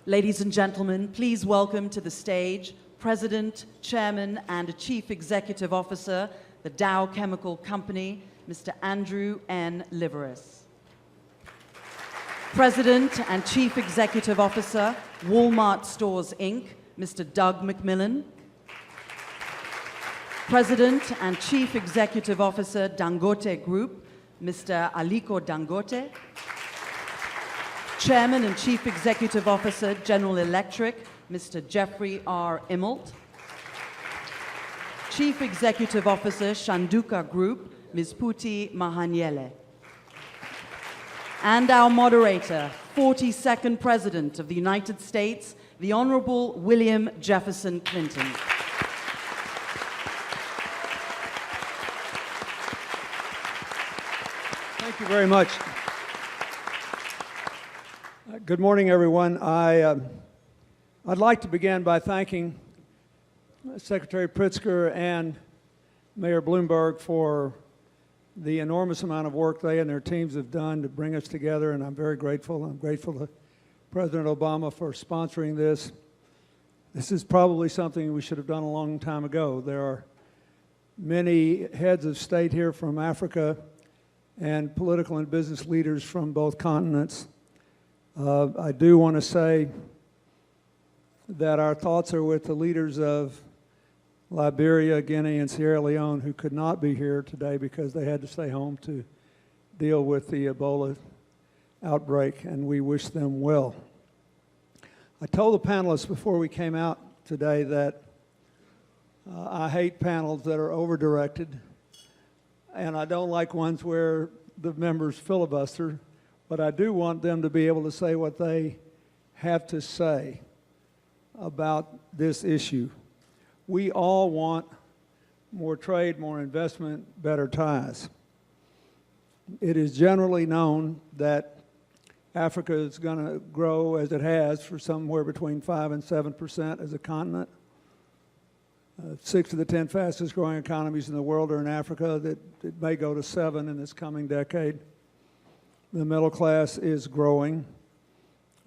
Ladies and gentlemen, please welcome to the stage President, Chairman, and Chief Executive Officer, the Dow Chemical Company, Mr. Andrew N. Liveris. President and Chief Executive Officer, Walmart Stores, Inc., Mr. Doug McMillan. President and Chief Executive Officer, Dangote Group, Mr. Aliko Dangote. Chairman and Chief Executive Officer, General Electric, Mr. Jeffrey R. Immelt. Chief Executive Officer, Shanduka Group, Ms. Puti Mahanyele. And our moderator, 42nd President of the United States, the Honorable William Jefferson Clinton. Thank you very much. Good morning, everyone. I'd like to begin by thanking Secretary Pritzker and Mayor Bloomberg for the enormous amount of work they and their teams have done to bring us together, and I'm very grateful. I'm grateful to President Obama for sponsoring this. This is probably something we should have done a long time ago. There are many heads of state here from Africa and political and business leaders from both continents. I do want to say that our thoughts are with the leaders of Liberia, Guinea, and Sierra Leone who could not be here today because they had to stay home to deal with the Ebola outbreak, and we wish them well. I told the panelists before we came out today that I hate panels that are over-directed, and I don't like ones where the members filibuster, but I do want them to be able to say what they have to say about this issue. We all want more trade, more investment, better ties. It is generally known that Africa is going to grow as it has for somewhere between 5 and 7% as a continent. 6 of the 10 fastest growing economies in the world are in Africa. That it may go to 7 in this coming decade. The middle class is growing,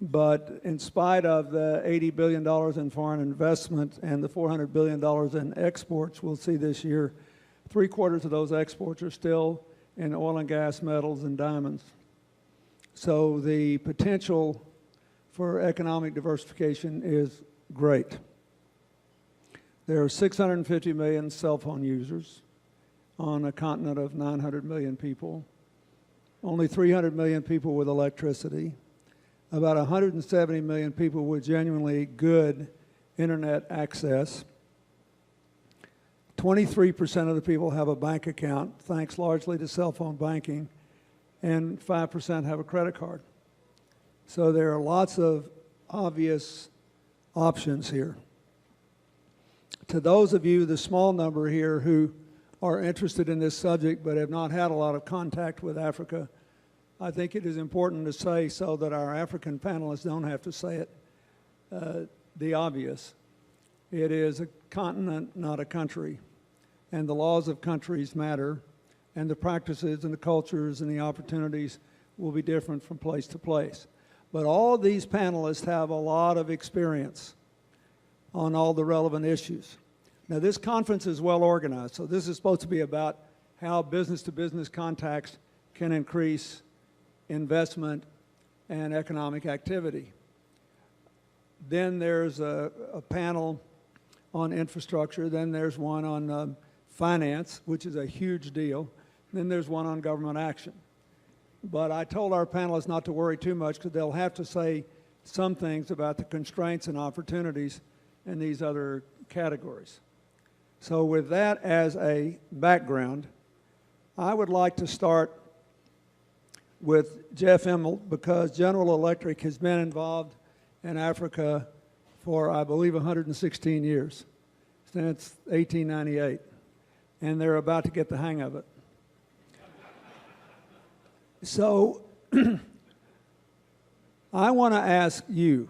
but in spite of the $80 billion in foreign investment and the $400 billion in exports we'll see this year, 3/4 of those exports are still in oil and gas, metals, and diamonds. So the potential for economic diversification is great. There are 650 million cell phone users on a continent of 900 million people. Only 300 million people with electricity, about 170 million people with genuinely good internet access. 23% of the people have a bank account, thanks largely to cell phone banking, and 5% have a credit card. So there are lots of obvious options here. To those of you, the small number here, who are interested in this subject but have not had a lot of contact with Africa, I think it is important to say, so that our African panelists don't have to say it, the obvious. It is a continent, not a country, and the laws of countries matter, and the practices and the cultures and the opportunities will be different from place to place. But all these panelists have a lot of experience on all the relevant issues. Now, this conference is well organized, so this is supposed to be about how business-to-business contacts can increase investment and economic activity. Then there's a panel on infrastructure. Then there's one on finance, which is a huge deal. Then there's one on government action. But I told our panelists not to worry too much because they'll have to say some things about the constraints and opportunities in these other categories. So with that as a background, I would like to start with Jeff Immelt, because General Electric has been involved in Africa for, I believe, 116 years, since 1898, and they're about to get the hang of it. So I want to ask you,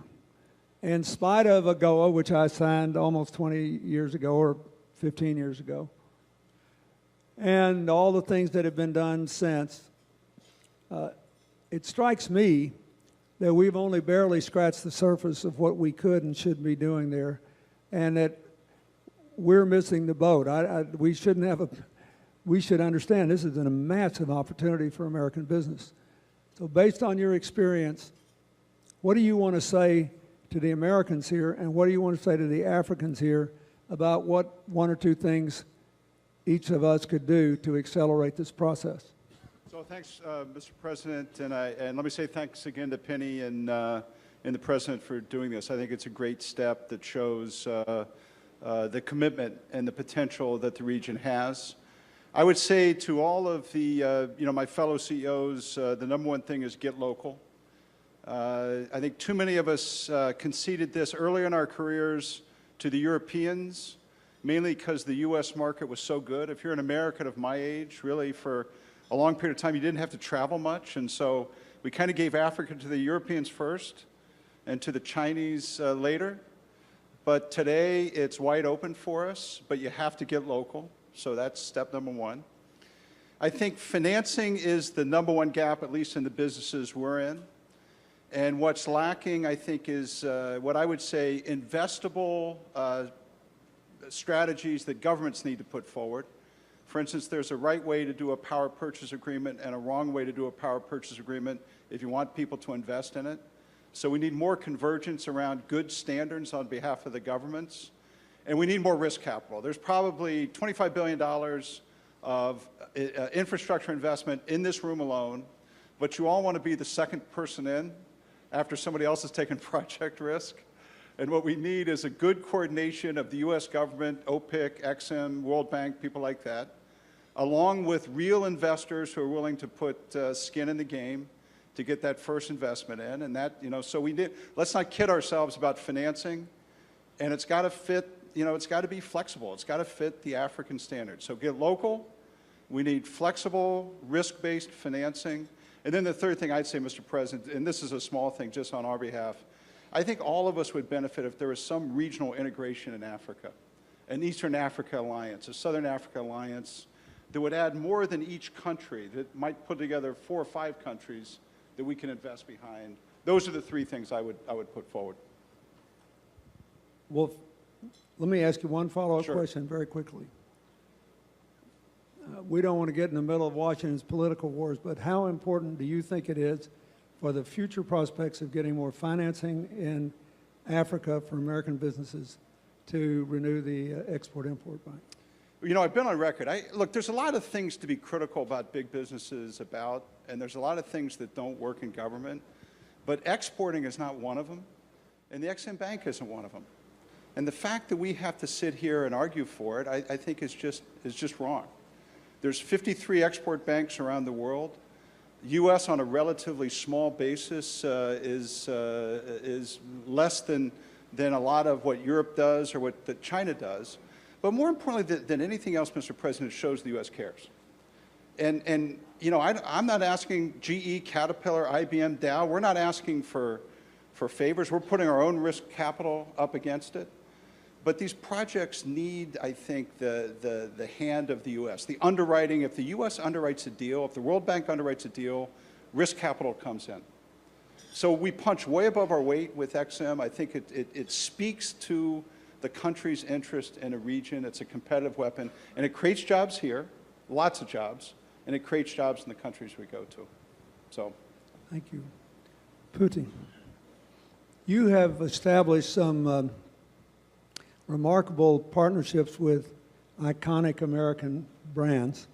in spite of AGOA, which I signed almost 20 years ago or 15 years ago, and all the things that have been done since, it strikes me that we've only barely scratched the surface of what we could and should be doing there, and that we're missing the boat. We shouldn't have a, we should understand this is a massive opportunity for American business. So based on your experience, what do you want to say to the Americans here, and what do you want to say to the Africans here about what one or two things each of us could do to accelerate this process? So thanks, Mr. President, and let me say thanks again to Penny and the President for doing this. I think it's a great step that shows the commitment and the potential that the region has. I would say to all of the, my fellow CEOs, the number one thing is get local. I think too many of us conceded this early in our careers to the Europeans, mainly because the U.S. market was so good. If you're an American of my age, really for a long period of time, you didn't have to travel much, and so we kind of gave Africa to the Europeans first and to the Chinese later. But today, it's wide open for us, but you have to get local, so that's step number one. I think financing is the number one gap, at least in the businesses we're in. And what's lacking, I think, is what I would say investable strategies that governments need to put forward. For instance, there's a right way to do a power purchase agreement and a wrong way to do a power purchase agreement if you want people to invest in it. So we need more convergence around good standards on behalf of the governments. And we need more risk capital. There's probably $25 billion of infrastructure investment in this room alone, but you all want to be the second person in after somebody else has taken project risk. And what we need is a good coordination of the U.S. government, OPIC, EXIM, World Bank, people like that, along with real investors who are willing to put skin in the game to get that first investment in. And that, so let's not kid ourselves about financing. And it's got to fit, it's got to be flexible. It's got to fit the African standards. So get local. We need flexible, risk-based financing. And then the third thing I'd say, Mr. President, and this is a small thing just on our behalf, I think all of us would benefit if there was some regional integration in Africa, an Eastern Africa alliance, a Southern Africa alliance that would add more than each country, that might put together 4 or 5 countries that we can invest behind. Those are the 3 things I would put forward. Well, let me ask you one follow-up Sure. question very quickly. We don't want to get in the middle of Washington's political wars, but how important do you think it is for the future prospects of getting more financing in Africa for American businesses to renew the Export-Import Bank? I've been on record. Look, there's a lot of things to be critical about big businesses about, and there's a lot of things that don't work in government, but exporting is not one of them, and the Ex-Im Bank isn't one of them. And the fact that we have to sit here and argue for it, I think is just wrong. There's 53 export banks around the world. U.S. on a relatively small basis is less than a lot of what Europe does or what China does. But more importantly than anything else, Mr. President, it shows the U.S. cares. And I'm not asking GE, Caterpillar, IBM, Dow. We're not asking for favors. We're putting our own risk capital up against it. But these projects need, I think, the hand of the U.S. The underwriting, if the U.S. underwrites a deal, if the World Bank underwrites a deal, risk capital comes in. So we punch way above our weight with EXIM. I think it speaks to the country's interest in a region. It's a competitive weapon. And it creates jobs here, lots of jobs, and it creates jobs in the countries we go to. So. Thank you. Putin, you have established some remarkable partnerships with iconic American brands.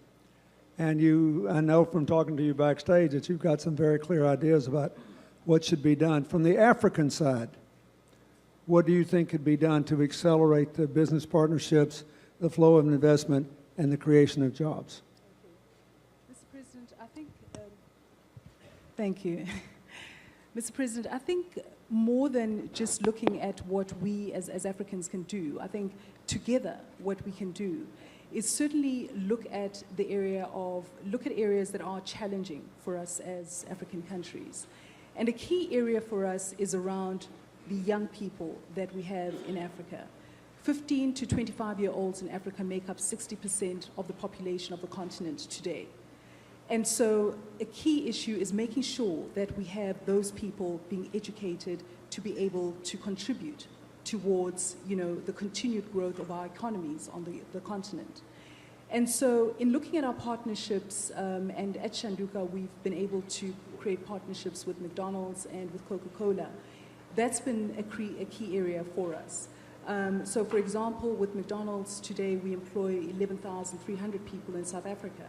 And I know from talking to you backstage that you've got some very clear ideas about what should be done. From the African side, what do you think could be done to accelerate the business partnerships, the flow of investment, and the creation of jobs? Mr. President, I think, thank you. Mr. President, I think more than just looking at what we as Africans can do, I think together what we can do is certainly look at areas that are challenging for us as African countries. And a key area for us is around the young people that we have in Africa. 15 to 25-year-olds in Africa make up 60% of the population of the continent today. And so a key issue is making sure that we have those people being educated to be able to contribute towards, the continued growth of our economies on the continent. And so in looking at our partnerships, and at Shanduka, we've been able to create partnerships with McDonald's and with Coca-Cola. That's been a key area for us. So for example, with McDonald's today, we employ 11,300 people in South Africa.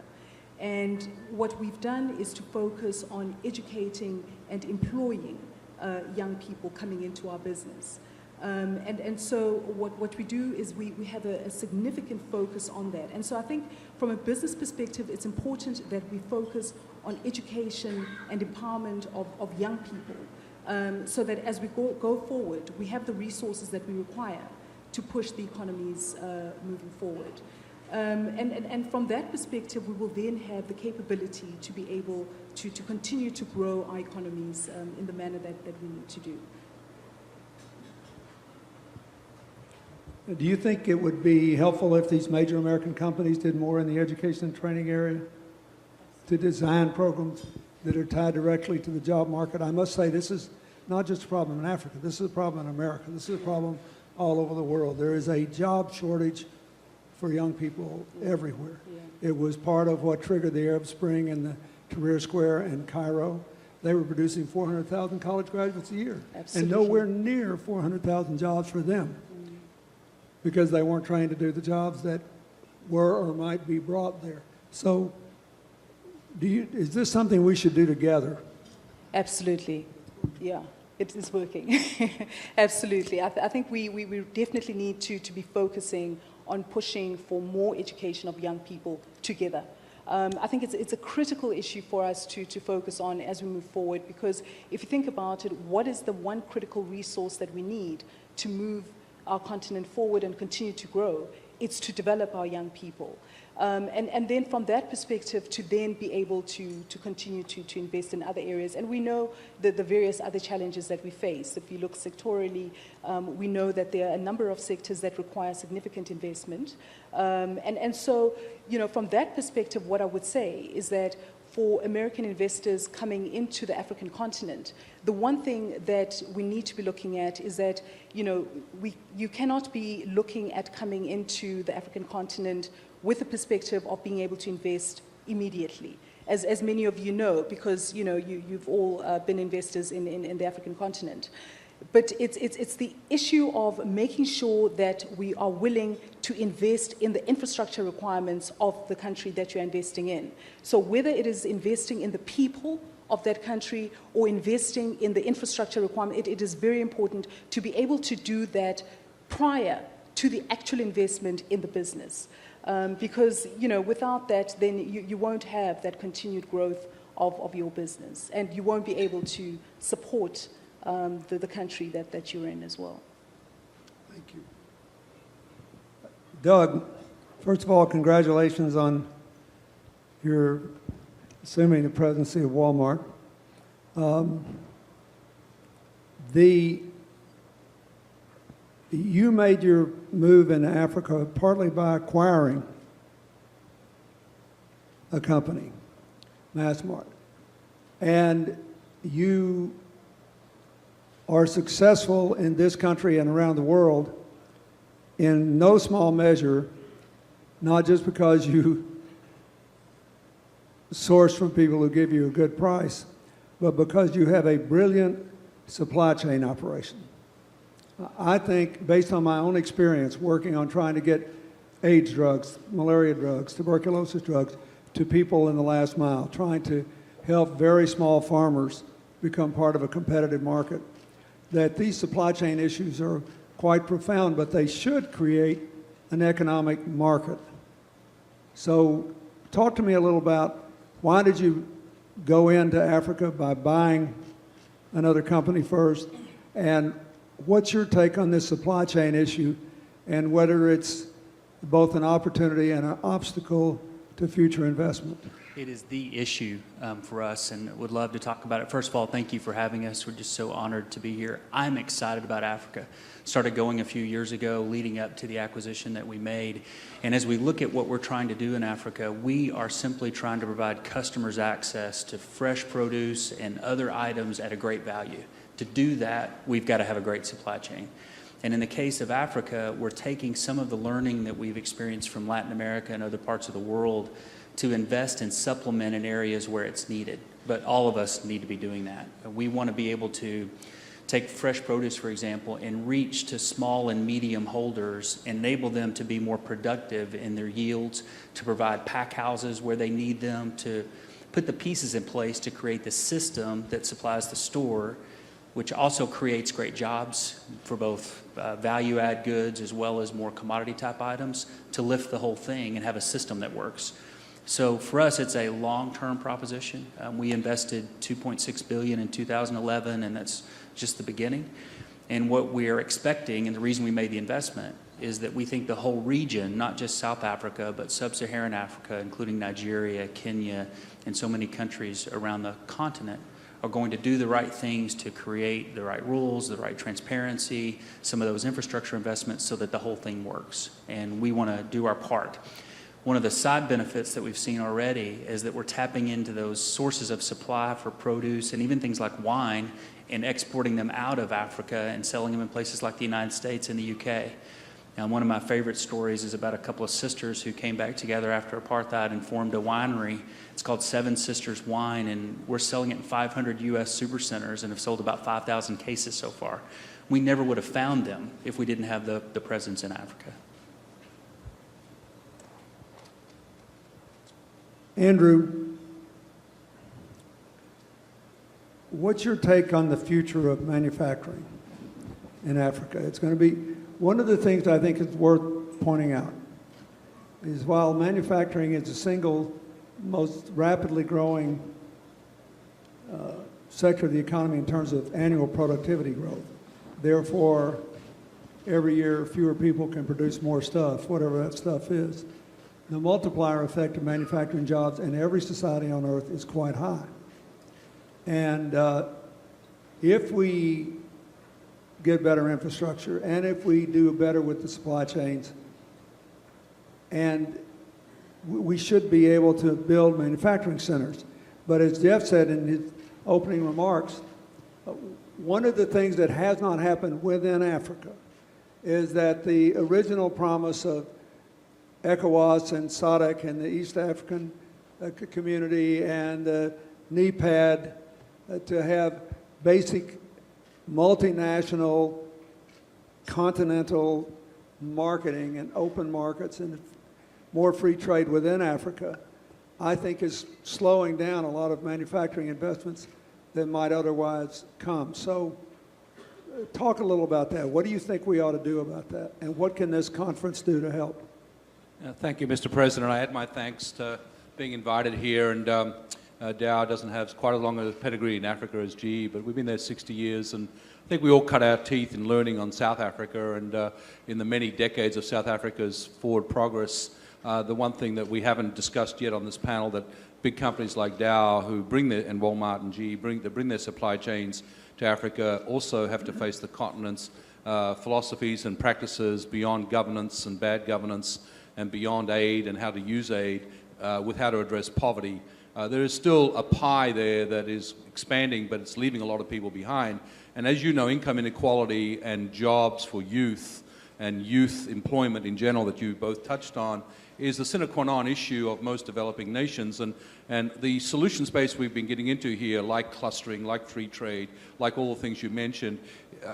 And what we've done is to focus on educating and employing young people coming into our business. And so what we do is we have a significant focus on that. And so I think from a business perspective, it's important that we focus on education and empowerment of young people, so that as we go forward, we have the resources that we require to push the economies moving forward. And from that perspective, we will then have the capability to be able to continue to grow our economies in the manner that we need to do. Do you think it would be helpful if these major American companies did more in the education and training area to design programs that are tied directly to the job market? I must say this is not just a problem in Africa. This is a problem in America. This is a problem all over the world. There is a job shortage for young people everywhere. Yeah. It was part of what triggered the Arab Spring and the Tahrir Square in Cairo. They were producing 400,000 college graduates a year. Absolutely. And nowhere near 400,000 jobs for them, because they weren't trained to do the jobs that were or might be brought there. So is this something we should do together? Absolutely, yeah, it is working. Absolutely, I think we definitely need to be focusing on pushing for more education of young people together. I think it's a critical issue for us to focus on as we move forward, because if you think about it, what is the one critical resource that we need to move our continent forward and continue to grow? It's to develop our young people. And then from that perspective, to then be able to continue to invest in other areas. And we know the various other challenges that we face. If you look sectorally, we know that there are a number of sectors that require significant investment. And so, from that perspective, what I would say is that for American investors coming into the African continent, the one thing that we need to be looking at is that, you cannot be looking at coming into the African continent with the perspective of being able to invest immediately. As many of you know, because, you've all been investors in the African continent. But it's the issue of making sure that we are willing to invest in the infrastructure requirements of the country that you're investing in. So whether it is investing in the people of that country or investing in the infrastructure requirement, it is very important to be able to do that prior to the actual investment in the business. Because, without that, then you won't have that continued growth of your business, and you won't be able to support the country that you're in as well. Thank you. Doug, first of all, congratulations on your assuming the presidency of Walmart. You made your move in Africa partly by acquiring a company, Massmart, and you are successful in this country and around the world in no small measure, not just because you source from people who give you a good price, but because you have a brilliant supply chain operation. I think, based on my own experience working on trying to get AIDS drugs, malaria drugs, tuberculosis drugs to people in the last mile, trying to help very small farmers become part of a competitive market, that these supply chain issues are quite profound, but they should create an economic market. So talk to me a little about, why did you go into Africa by buying another company first, and what's your take on this supply chain issue, and whether it's both an opportunity and an obstacle to future investment? It is the issue for us, and would love to talk about it. First of all, thank you for having us. We're just so honored to be here. I'm excited about Africa. Started going a few years ago, leading up to the acquisition that we made. And as we look at what we're trying to do in Africa, we are simply trying to provide customers access to fresh produce and other items at a great value. To do that, we've got to have a great supply chain. And in the case of Africa, we're taking some of the learning that we've experienced from Latin America and other parts of the world to invest and supplement in areas where it's needed. But all of us need to be doing that. We want to be able to take fresh produce, for example, and reach to small and medium holders, enable them to be more productive in their yields, to provide pack houses where they need them, to put the pieces in place to create the system that supplies the store, which also creates great jobs for both value-add goods as well as more commodity-type items, to lift the whole thing and have a system that works. So for us, it's a long-term proposition. We invested $2.6 billion in 2011, and that's just the beginning. And what we're expecting, and the reason we made the investment, is that we think the whole region, not just South Africa, but sub-Saharan Africa, including Nigeria, Kenya, and so many countries around the continent, are going to do the right things to create the right rules, the right transparency, some of those infrastructure investments so that the whole thing works. And we want to do our part. One of the side benefits that we've seen already is that we're tapping into those sources of supply for produce and even things like wine and exporting them out of Africa and selling them in places like the United States and the UK. Now, one of my favorite stories is about a couple of sisters who came back together after apartheid and formed a winery. It's called Seven Sisters Wine, and we're selling it in 500 U.S. supercenters and have sold about 5,000 cases so far. We never would have found them if we didn't have the presence in Africa. Andrew, what's your take on the future of manufacturing in Africa? It's going to be one of the things I think is worth pointing out is while manufacturing is the single most rapidly growing sector of the economy in terms of annual productivity growth, therefore every year fewer people can produce more stuff, whatever that stuff is. The multiplier effect of manufacturing jobs in every society on earth is quite high. And if we get better infrastructure and if we do better with the supply chains, and we should be able to build manufacturing centers. But as Jeff said in his opening remarks, one of the things that has not happened within Africa is that the original promise of ECOWAS and SADC and the East African community and NEPAD to have basic multinational continental marketing and open markets and more free trade within Africa, I think is slowing down a lot of manufacturing investments that might otherwise come. So talk a little about that. What do you think we ought to do about that? And what can this conference do to help? Thank you, Mr. President. I add my thanks to being invited here. And Dow doesn't have quite as long a pedigree in Africa as GE, but we've been there 60 years. And I think we all cut our teeth in learning on South Africa. And in the many decades of South Africa's forward progress, the one thing that we haven't discussed yet on this panel, that big companies like Dow who bring their, and Walmart and GE bring their supply chains to Africa also have to face the continent's philosophies and practices beyond governance and bad governance, and beyond aid and how to use aid with how to address poverty. There is still a pie there that is expanding, but it's leaving a lot of people behind. And as you know, income inequality and jobs for youth and youth employment in general that you both touched on is the sine qua non issue of most developing nations. And the solution space we've been getting into here, like clustering, like free trade, like all the things you mentioned,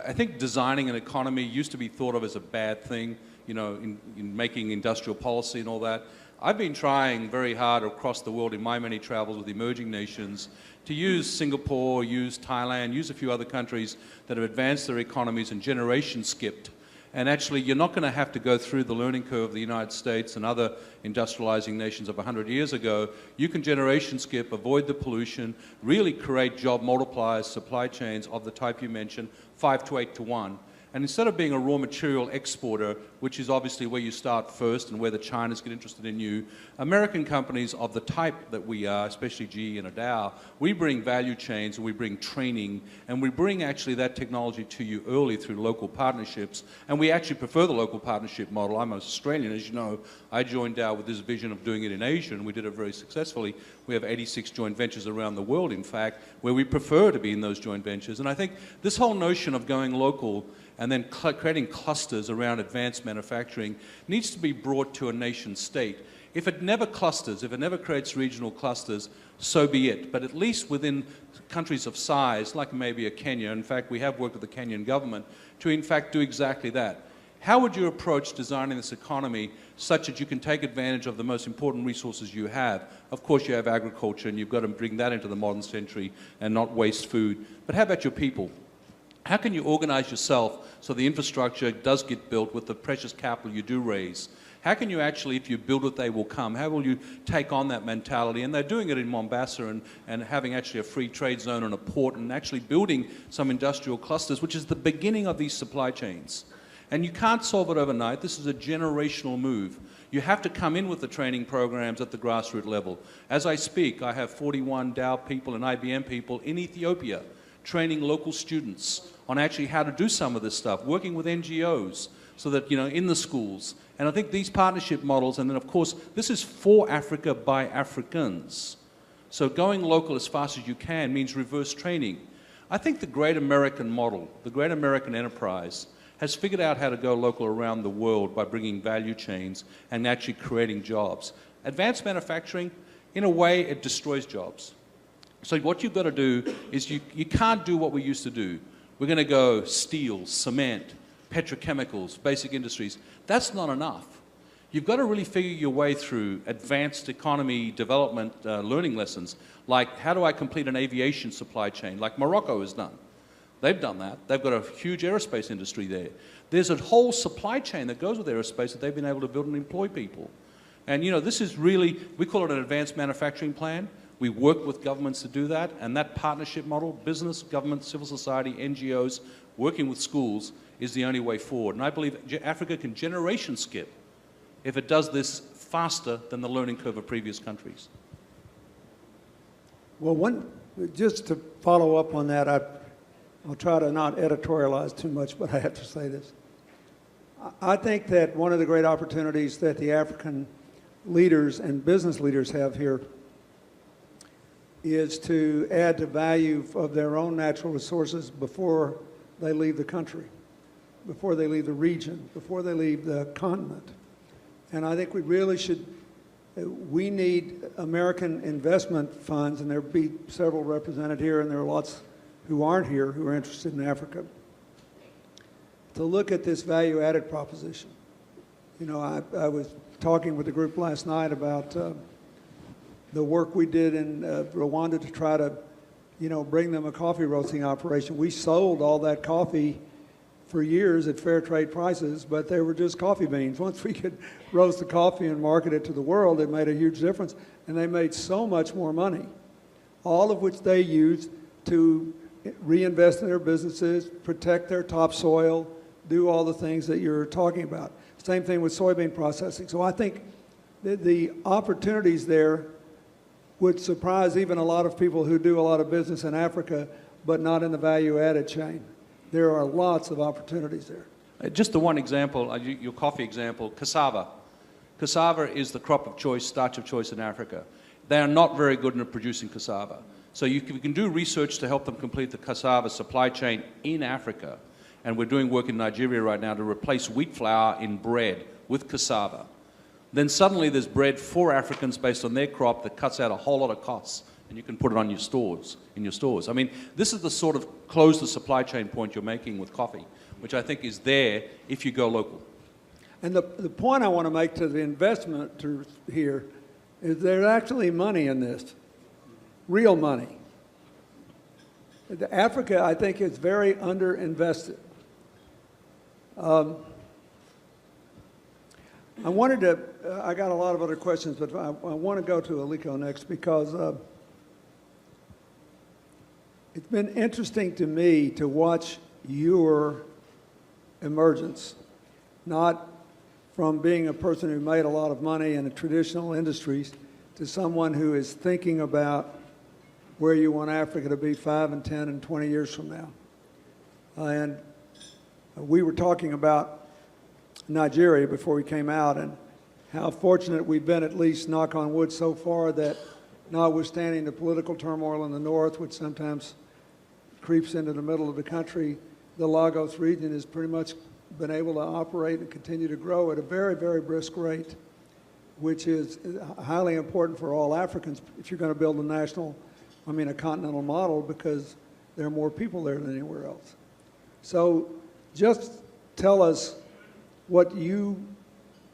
I think designing an economy used to be thought of as a bad thing, you know, in making industrial policy and all that. I've been trying very hard across the world in my many travels with emerging nations to use Singapore, use Thailand, use a few other countries that have advanced their economies and generation skipped. And actually, you're not going to have to go through the learning curve of the United States and other industrializing nations of 100 years ago. You can generation skip, avoid the pollution, really create job multipliers, supply chains of the type you mentioned, 5 to 8 to 1. And instead of being a raw material exporter, which is obviously where you start first and where the Chinas get interested in you, American companies of the type that we are, especially GE and Dow, we bring value chains and we bring training and we bring actually that technology to you early through local partnerships. And we actually prefer the local partnership model. I'm Australian, as you know. I joined Dow with this vision of doing it in Asia, and we did it very successfully. We have 86 joint ventures around the world, in fact, where we prefer to be in those joint ventures. And I think this whole notion of going local and then creating clusters around advanced manufacturing needs to be brought to a nation state. If it never clusters, if it never creates regional clusters, so be it. But at least within countries of size, like maybe a Kenya, in fact, we have worked with the Kenyan government to in fact do exactly that. How would you approach designing this economy such that you can take advantage of the most important resources you have? Of course, you have agriculture, and you've got to bring that into the modern century and not waste food. But how about your people? How can you organize yourself so the infrastructure does get built with the precious capital you do raise? How can you actually, if you build it, they will come? How will you take on that mentality? And they're doing it in Mombasa and having actually a free trade zone and a port and actually building some industrial clusters, which is the beginning of these supply chains. And you can't solve it overnight. This is a generational move. You have to come in with the training programs at the grassroots level. As I speak, I have 41 Dow people and IBM people in Ethiopia training local students on actually how to do some of this stuff, working with NGOs so that, you know, in the schools. And I think these partnership models, and then of course, this is for Africa by Africans. So going local as fast as you can means reverse training. I think the great American model, the great American enterprise, has figured out how to go local around the world by bringing value chains and actually creating jobs. Advanced manufacturing, in a way, it destroys jobs. So what you've got to do is you can't do what we used to do. We're going to go steel, cement, petrochemicals, basic industries. That's not enough. You've got to really figure your way through advanced economy development learning lessons, like how do I complete an aviation supply chain, like Morocco has done. They've done that. They've got a huge aerospace industry there. There's a whole supply chain that goes with aerospace that they've been able to build and employ people. And, you know, this is really, we call it an advanced manufacturing plan. We work with governments to do that, and that partnership model, business, government, civil society, NGOs, working with schools, is the only way forward. And I believe Africa can generation skip if it does this faster than the learning curve of previous countries. Well, just to follow up on that, I'll try to not editorialize too much, but I have to say this. I think that one of the great opportunities that the African leaders and business leaders have here is to add the value of their own natural resources before they leave the country, before they leave the region, before they leave the continent. And I think we really should, we need American investment funds, and there'll be several represented here, and there are lots who aren't here who are interested in Africa, to look at this value-added proposition. You know, I was talking with the group last night about the work we did in Rwanda to try to, you know, bring them a coffee roasting operation. We sold all that coffee for years at fair trade prices, but they were just coffee beans. Once we could roast the coffee and market it to the world, it made a huge difference. And they made so much more money, all of which they used to reinvest in their businesses, protect their topsoil, do all the things that you're talking about. Same thing with soybean processing. So I think the opportunities there would surprise even a lot of people who do a lot of business in Africa, but not in the value-added chain. There are lots of opportunities there. Just the one example, your coffee example, cassava. Cassava is the crop of choice, starch of choice in Africa. They are not very good at producing cassava. So we can do research to help them complete the cassava supply chain in Africa. And we're doing work in Nigeria right now to replace wheat flour in bread with cassava. Then suddenly there's bread for Africans based on their crop that cuts out a whole lot of costs, and you can put it on your stores, in your stores. I mean, this is the sort of close the supply chain point you're making with coffee, which I think is there if you go local. And the point I want to make to the investors here is there's actually money in this, real money. Africa, I think, is very underinvested. I wanted to, I got a lot of other questions, but I want to go to Aliko next because it's been interesting to me to watch your emergence, not from being a person who made a lot of money in the traditional industries to someone who is thinking about where you want Africa to be 5 and 10 and 20 years from now. And we were talking about Nigeria before we came out and how fortunate we've been, at least knock on wood so far, that notwithstanding the political turmoil in the north, which sometimes creeps into the middle of the country, the Lagos region has pretty much been able to operate and continue to grow at a very, very brisk rate, which is highly important for all Africans if you're going to build a continental model, because there are more people there than anywhere else. So just tell us what you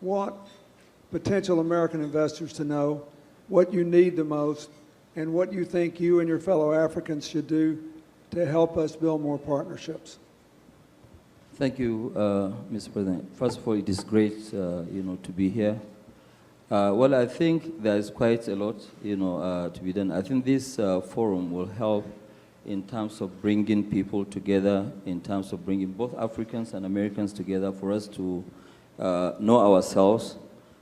want potential American investors to know, what you need the most, and what you think you and your fellow Africans should do to help us build more partnerships. Thank you, Mr. President. First of all, it is great, to be here. Well, I think there's quite a lot, to be done. I think this forum will help in terms of bringing people together, in terms of bringing both Africans and Americans together for us to know ourselves.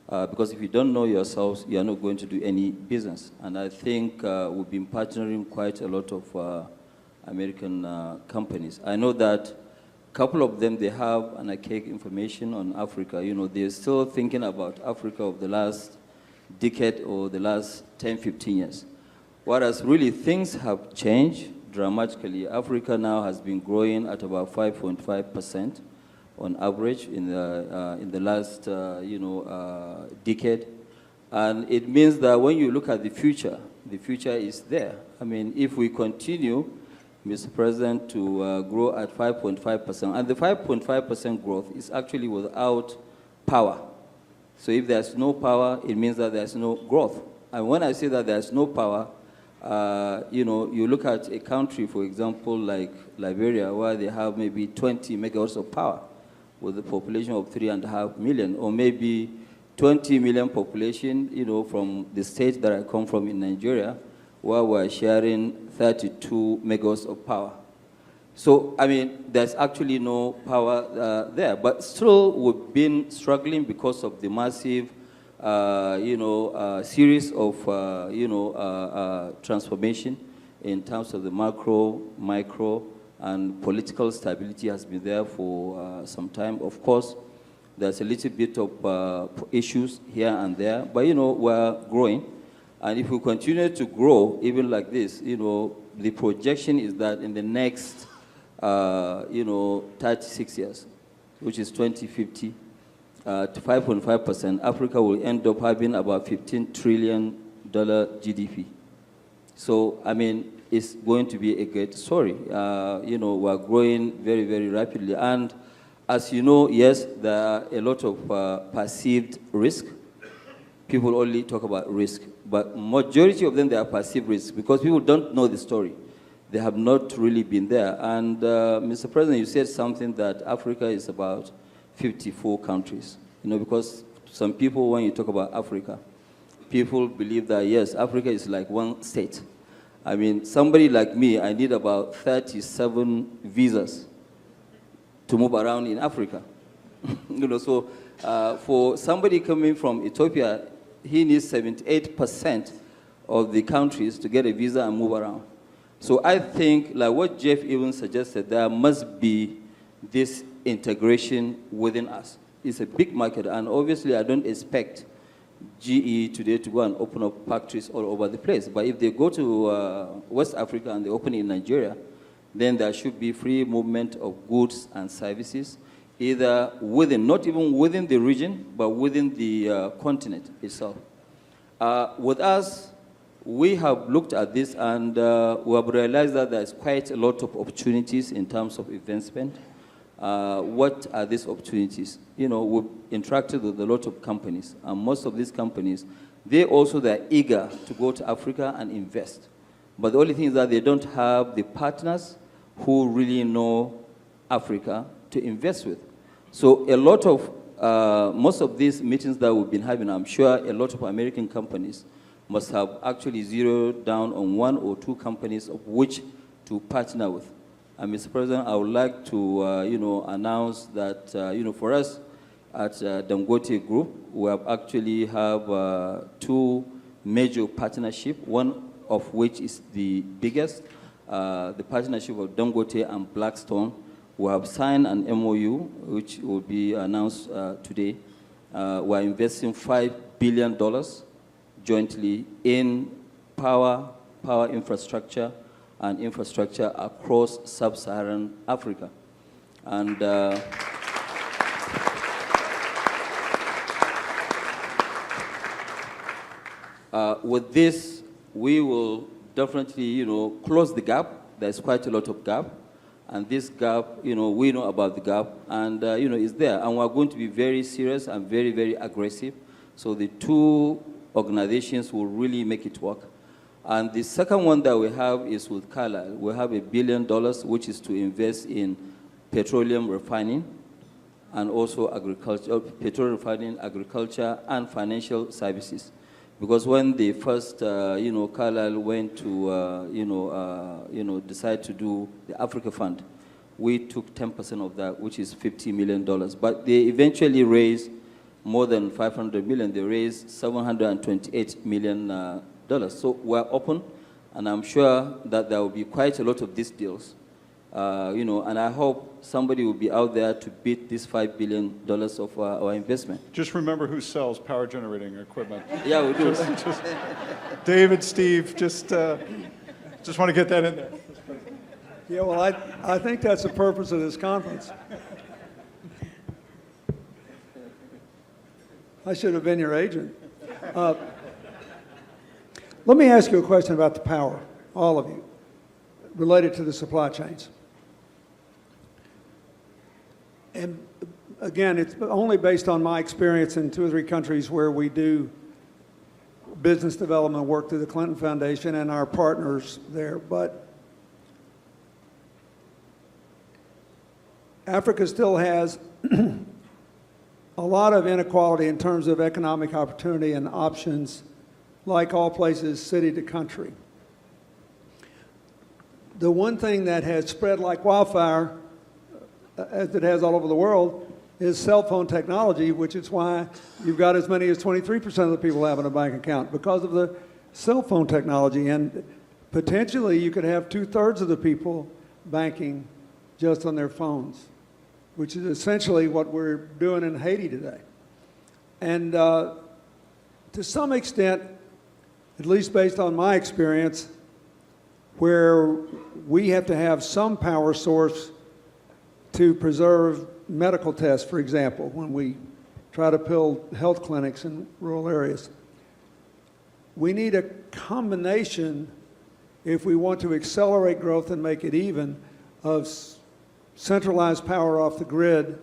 Because if you don't know yourselves, you are not going to do any business. And I think we've been partnering quite a lot of American companies. I know that a couple of them, they have an archaic information on Africa. They're still thinking about Africa of the last decade or the last 10, 15 years. Whereas really things have changed dramatically. Africa now has been growing at about 5.5% on average in the last, decade. And it means that when you look at the future is there. I mean, if we continue, Mr. President, to grow at 5.5%, and the 5.5% growth is actually without power. So if there's no power, it means that there's no growth. And when I say that there's no power, you look at a country, for example, like Liberia, where they have maybe 20 megawatts of power with a population of 3.5 million, or maybe 20 million population, from the state that I come from in Nigeria, where we're sharing 32 megawatts of power. So, I mean, there's actually no power there. But still, we've been struggling because of the massive, series of, transformation in terms of the macro, micro, and political stability has been there for some time. Of course, there's a little bit of issues here and there, but, we're growing. And if we continue to grow, even like this, the projection is that in the next, 36 years, which is 2050, to 5.5%, Africa will end up having about $15 trillion GDP. So, I mean, it's going to be a great story. We're growing very, very rapidly. And as you know, yes, there are a lot of perceived risk. People only talk about risk, but majority of them, they are perceived risk because people don't know the story. They have not really been there. And Mr. President, you said something that Africa is about 54 countries. Because some people, when you talk about Africa, people believe that, yes, Africa is like one state. I mean, somebody like me, I need about 37 visas to move around in Africa. So for somebody coming from Ethiopia, he needs 78% of the countries to get a visa and move around. So I think, like what Jeff even suggested, there must be this integration within us. It's a big market, and obviously I don't expect GE today to go and open up factories all over the place. But if they go to West Africa and they open in Nigeria, then there should be free movement of goods and services, either within, not even within the region, but within the continent itself. With us, we have looked at this and we have realized that there's quite a lot of opportunities in terms of investment. What are these opportunities? We've interacted with a lot of companies, and most of these companies, they're eager to go to Africa and invest. But the only thing is that they don't have the partners who really know Africa to invest with. So a lot of, most of these meetings that we've been having, I'm sure a lot of American companies must have actually zeroed down on 1 or 2 companies of which to partner with. And Mr. President, I would like to, announce that, for us at Dangote Group, we have actually have two major partnerships, one of which is the biggest, the partnership of Dangote and Blackstone. We have signed an MOU, which will be announced today. We're investing $5 billion jointly in power infrastructure and infrastructure across sub-Saharan Africa. And with this, we will definitely, close the gap. There's quite a lot of gap. And this gap, we know about the gap, and, it's there. And we're going to be very serious and very, very aggressive. So the two organizations will really make it work. And the second one that we have is with Carlyle. We have $1 billion, which is to invest in petroleum refining and also agriculture, petroleum refining, agriculture, and financial services. Because when they first, Carlyle went to, decide to do the Africa Fund, we took 10% of that, which is $50 million. But they eventually raised more than $500 million. They raised $728 million. So we're open, and I'm sure that there will be quite a lot of these deals. And I hope somebody will be out there to beat this $5 billion of our investment. Just remember who sells power generating equipment. Yeah, we do. Just David, Steve, just want to get that in there. Yeah, well, I think that's the purpose of this conference. I should have been your agent. Let me ask you a question about the power, all of you, related to the supply chains. And again, it's only based on my experience in 2 or 3 countries where we do business development work through the Clinton Foundation and our partners there. But Africa still has a lot of inequality in terms of economic opportunity and options, like all places, city to country. The one thing that has spread like wildfire, as it has all over the world, is cell phone technology, which is why you've got as many as 23% of the people having a bank account, because of the cell phone technology. And potentially you could have 2/3 of the people banking just on their phones, which is essentially what we're doing in Haiti today. And to some extent, at least based on my experience, where we have to have some power source to preserve medical tests, for example, when we try to build health clinics in rural areas. We need a combination, if we want to accelerate growth and make it even, of centralized power off the grid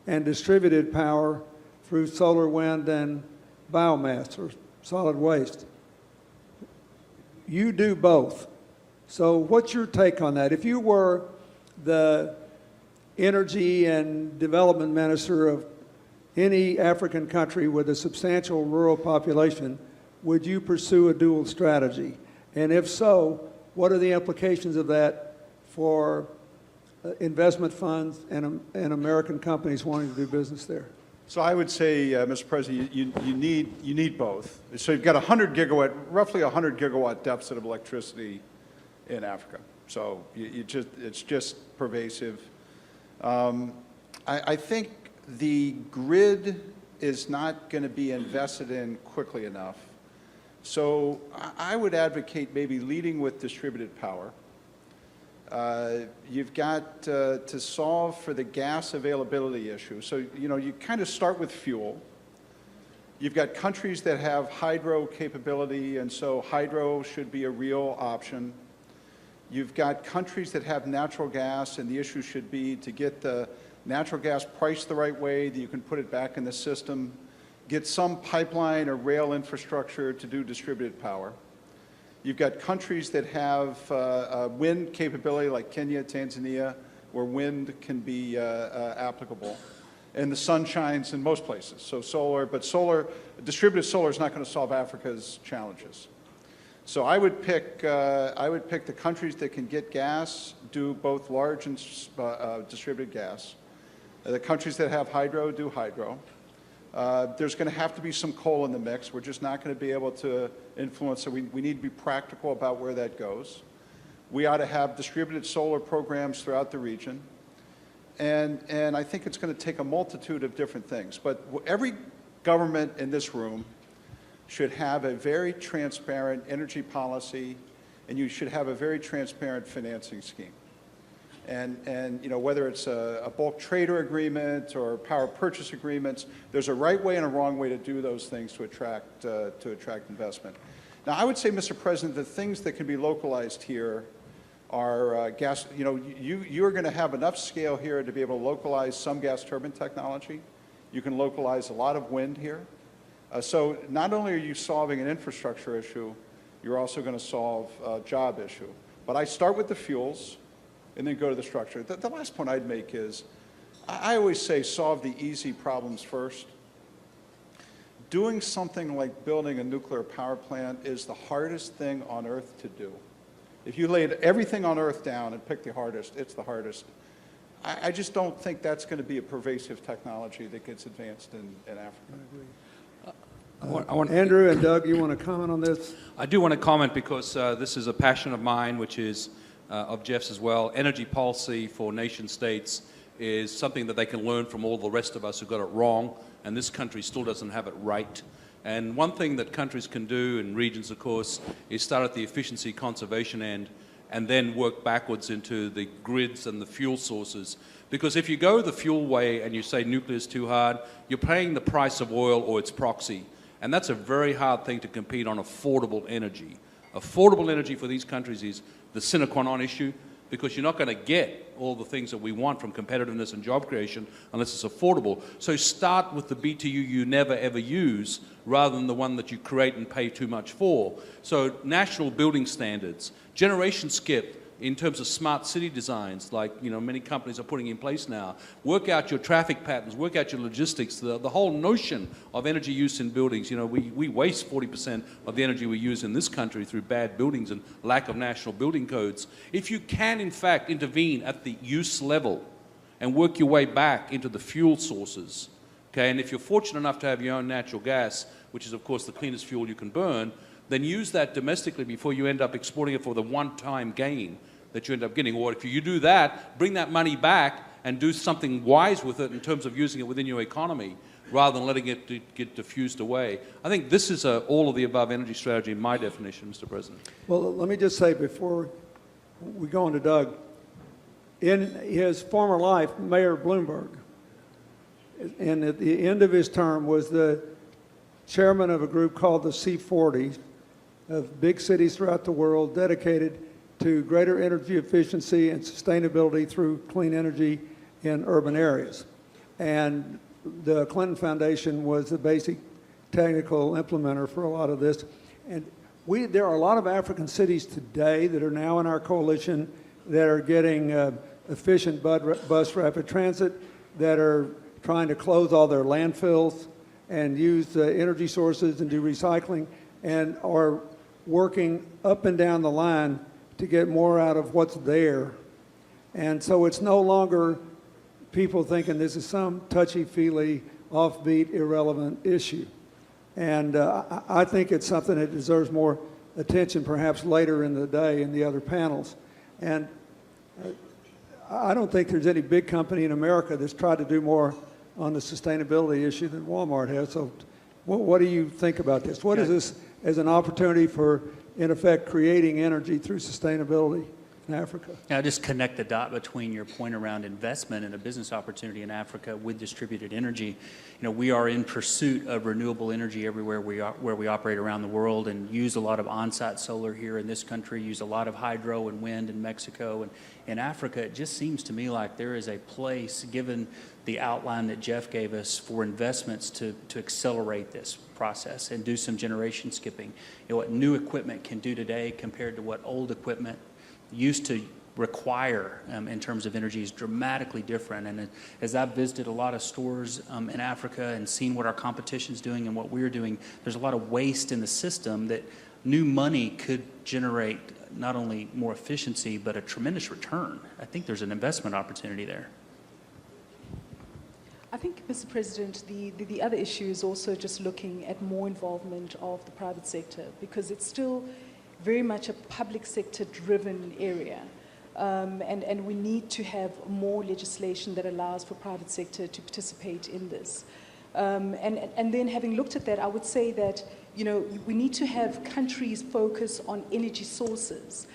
and distributed power through solar, wind, and biomass or solid waste. You do both. So what's your take on that? If you were the energy and development minister of any African country with a substantial rural population, would you pursue a dual strategy? And if so, what are the implications of that for investment funds and American companies wanting to do business there? So I would say, Mr. President, you need both. So you've got roughly 100 gigawatt deficit of electricity in Africa. So it's just pervasive. I think the grid is not going to be invested in quickly enough. So I would advocate maybe leading with distributed power. You've got to solve for the gas availability issue. So, you kind of start with fuel. You've got countries that have hydro capability, and so hydro should be a real option. You've got countries that have natural gas, and the issue should be to get the natural gas priced the right way that you can put it back in the system, get some pipeline or rail infrastructure to do distributed power. You've got countries that have wind capability like Kenya, Tanzania, where wind can be applicable. And the sun shines in most places, so solar, but distributed solar is not going to solve Africa's challenges. So I would pick the countries that can get gas, do both large and distributed gas. The countries that have hydro, do hydro. There's going to have to be some coal in the mix. We're just not going to be able to influence, so we need to be practical about where that goes. We ought to have distributed solar programs throughout the region. And I think it's going to take a multitude of different things. But every government in this room should have a very transparent energy policy, and you should have a very transparent financing scheme. And you know, whether it's a bulk trader agreement or power purchase agreements, there's a right way and a wrong way to do those things to attract investment. Now, I would say, Mr. President, the things that can be localized here are gas. You know, you're going to have enough scale here to be able to localize some gas turbine technology. You can localize a lot of wind here. So not only are you solving an infrastructure issue, you're also going to solve a job issue. But I start with the fuels and then go to the structure. The last point I'd make is, I always say solve the easy problems first. Doing something like building a nuclear power plant is the hardest thing on earth to do. If you laid everything on earth down and picked the hardest, it's the hardest. I just don't think that's going to be a pervasive technology that gets advanced in Africa. Andrew and Doug, you want to comment on this? I do want to comment because this is a passion of mine, which is of Jeff's as well. Energy policy for nation states is something that they can learn from all the rest of us who got it wrong, and this country still doesn't have it right. And one thing that countries can do, and regions of course, is start at the efficiency conservation end and then work backwards into the grids and the fuel sources. Because if you go the fuel way and you say nuclear is too hard, you're paying the price of oil or its proxy. And that's a very hard thing to compete on affordable energy. Affordable energy for these countries is the sine qua non issue, because you're not going to get all the things that we want from competitiveness and job creation unless it's affordable. So start with the BTU you never ever use rather than the one that you create and pay too much for. So national building standards, generation skip in terms of smart city designs, like, you know, many companies are putting in place now. Work out your traffic patterns, work out your logistics, the whole notion of energy use in buildings. You know, we waste 40% of the energy we use in this country through bad buildings and lack of national building codes. If you can, in fact, intervene at the use level and work your way back into the fuel sources, okay, and if you're fortunate enough to have your own natural gas, which is, of course, the cleanest fuel you can burn, then use that domestically before you end up exporting it for the one-time gain that you end up getting. Or if you do that, bring that money back and do something wise with it in terms of using it within your economy rather than letting it get diffused away. I think this is a all of the above energy strategy in my definition, Mr. President. Well, let me just say before we go on to Doug, in his former life, Mayor Bloomberg, and at the end of his term, was the chairman of a group called the C40 of big cities throughout the world dedicated to greater energy efficiency and sustainability through clean energy in urban areas. And the Clinton Foundation was the basic technical implementer for a lot of this. And there are a lot of African cities today that are now in our coalition that are getting efficient bus rapid transit, that are trying to close all their landfills and use energy sources and do recycling, and are working up and down the line to get more out of what's there. And so it's no longer people thinking this is some touchy-feely, offbeat, irrelevant issue. And I think it's something that deserves more attention perhaps later in the day in the other panels. And I don't think there's any big company in America that's tried to do more on the sustainability issue than Walmart has. So what do you think about this? What is this as an opportunity for, in effect, creating energy through sustainability in Africa? Now, just connect the dot between your point around investment and a business opportunity in Africa with distributed energy. You know, we are in pursuit of renewable energy everywhere where we operate around the world, and use a lot of on-site solar here in this country, use a lot of hydro and wind in Mexico. And in Africa, it just seems to me like there is a place, given the outline that Jeff gave us, for investments to accelerate this process and do some generation skipping. You know, what new equipment can do today compared to what old equipment used to require in terms of energy is dramatically different. And as I've visited a lot of stores in Africa and seen what our competition's doing and what we're doing, there's a lot of waste in the system that new money could generate not only more efficiency, but a tremendous return. I think there's an investment opportunity there. I think, Mr. President, the other issue is also just looking at more involvement of the private sector, because it's still very much a public sector driven area. And we need to have more legislation that allows for private sector to participate in this. And then having looked at that, I would say that, you know, we need to have countries focus on energy sources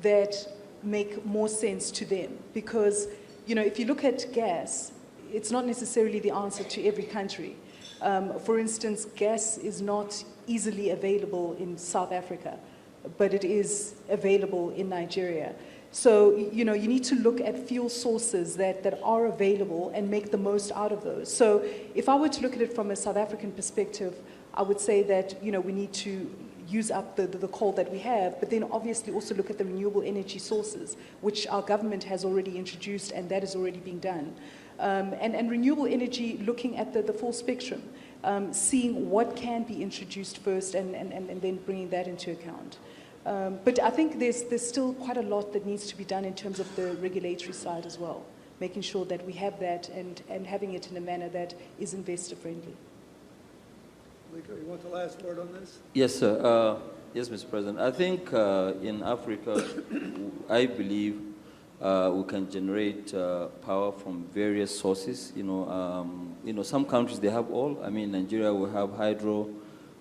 that make more sense to them. Because, you know, if you look at gas, it's not necessarily the answer to every country. For instance, gas is not easily available in South Africa, but it is available in Nigeria. So, you know, you need to look at fuel sources that are available and make the most out of those. So if I were to look at it from a South African perspective, I would say that, you know, we need to use up the coal that we have, but then obviously also look at the renewable energy sources, which our government has already introduced, and that is already being done. And renewable energy, looking at the full spectrum, seeing what can be introduced first and then bringing that into account. But I think there's still quite a lot that needs to be done in terms of the regulatory side as well, making sure that we have that and having it in a manner that is investor friendly. Liko, you want the last word on this? Yes, sir. Yes, Mr. President. I think in Africa, I believe we can generate power from various sources. You know, some countries, they have all. I mean, Nigeria, we have hydro,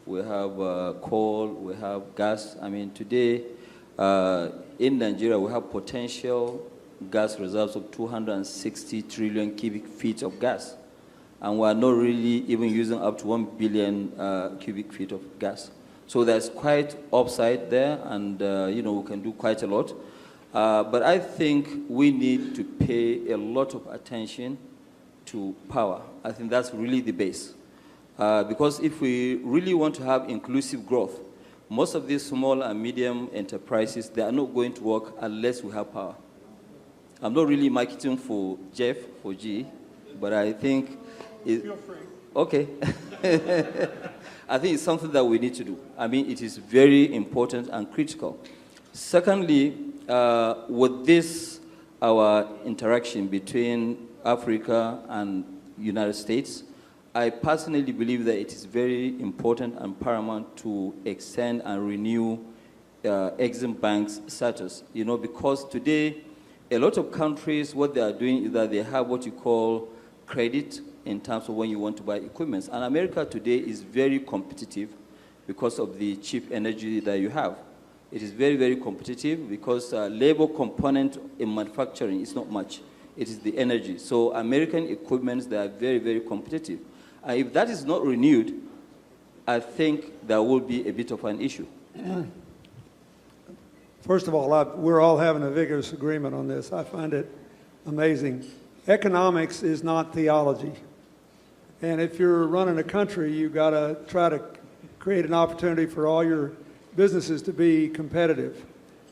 we have coal, we have gas. I mean, today in Nigeria, we have potential gas reserves of 260 trillion cubic feet of gas. And we are not really even using up to 1 billion cubic feet of gas. So there's quite upside there, and you know, we can do quite a lot. But I think we need to pay a lot of attention to power. I think that's really the base. Because if we really want to have inclusive growth, most of these small and medium enterprises, they are not going to work unless we have power. I'm not really marketing for Jeff, for G, but I think Feel free. Okay. I think it's something that we need to do. I mean, it is very important and critical. Secondly, with this, our interaction between Africa and United States, I personally believe that it is very important and paramount to extend and renew Exim Bank's status. You know, because today, a lot of countries, what they are doing is that they have what you call credit in terms of when you want to buy equipment. And America today is very competitive because of the cheap energy that you have. It is very, very competitive because labor component in manufacturing is not much. It is the energy. So American equipments, they are very, very competitive. If that is not renewed, I think there will be a bit of an issue. First of all, we're all having a vigorous agreement on this. I find it amazing. Economics is not theology. And if you're running a country, you've got to try to create an opportunity for all your businesses to be competitive.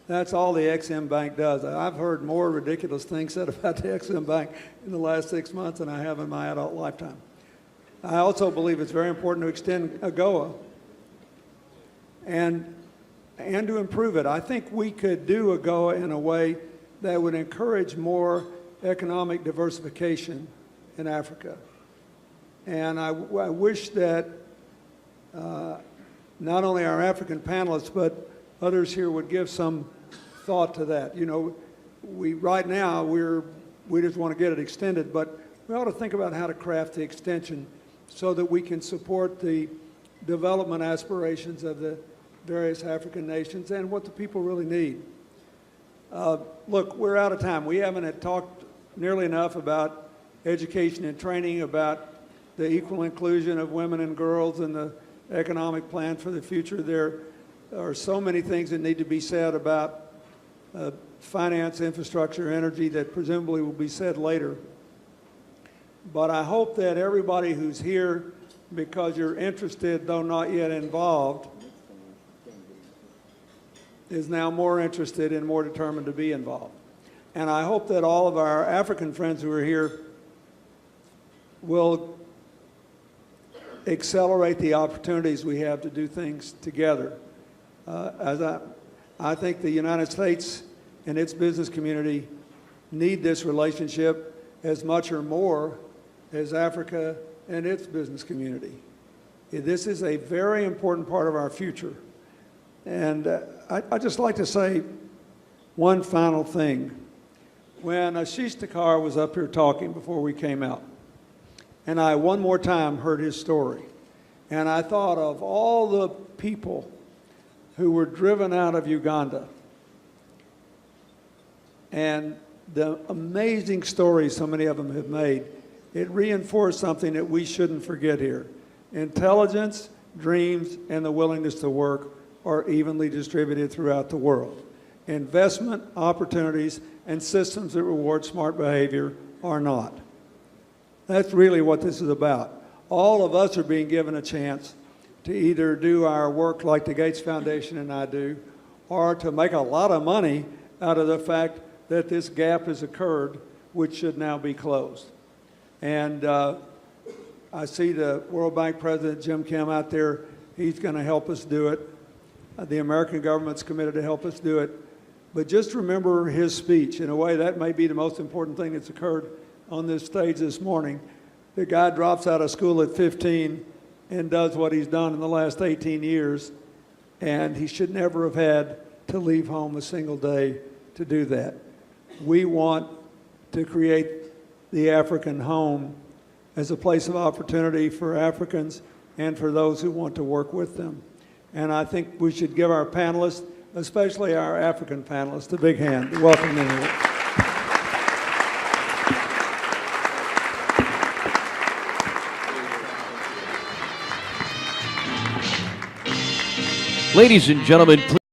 That's all the Exim Bank does. I've heard more ridiculous things said about the Exim Bank in the last 6 months than I have in my adult lifetime. I also believe it's very important to extend AGOA and to improve it. I think we could do AGOA in a way that would encourage more economic diversification in Africa. And I wish that not only our African panelists, but others here would give some thought to that. You know, right now, we just want to get it extended, but we ought to think about how to craft the extension so that we can support the development aspirations of the various African nations and what the people really need. Look, we're out of time. We haven't talked nearly enough about education and training, about the equal inclusion of women and girls and the economic plan for the future. There are so many things that need to be said about finance, infrastructure, energy that presumably will be said later. But I hope that everybody who's here, because you're interested, though not yet involved, is now more interested and more determined to be involved. And I hope that all of our African friends who are here will accelerate the opportunities we have to do things together. I think the United States and its business community need this relationship as much or more as Africa and its business community. This is a very important part of our future. And I'd just like to say one final thing. When Ashish Thakkar was up here talking before we came out, and I one more time heard his story, and I thought of all the people who were driven out of Uganda and the amazing stories so many of them have made, it reinforced something that we shouldn't forget here. Intelligence, dreams, and the willingness to work are evenly distributed throughout the world. Investment, opportunities, and systems that reward smart behavior are not. That's really what this is about. All of us are being given a chance to either do our work like the Gates Foundation and I do, or to make a lot of money out of the fact that this gap has occurred, which should now be closed. And I see the World Bank President, Jim Kim, out there. He's going to help us do it. The American government's committed to help us do it. But just remember his speech. In a way, that may be the most important thing that's occurred on this stage this morning. The guy drops out of school at 15 and does what he's done in the last 18 years, and he should never have had to leave home a single day to do that. We want to create the African home as a place of opportunity for Africans and for those who want to work with them. And I think we should give our panelists, especially our African panelists, a big hand. Welcome them here. Ladies and gentlemen, please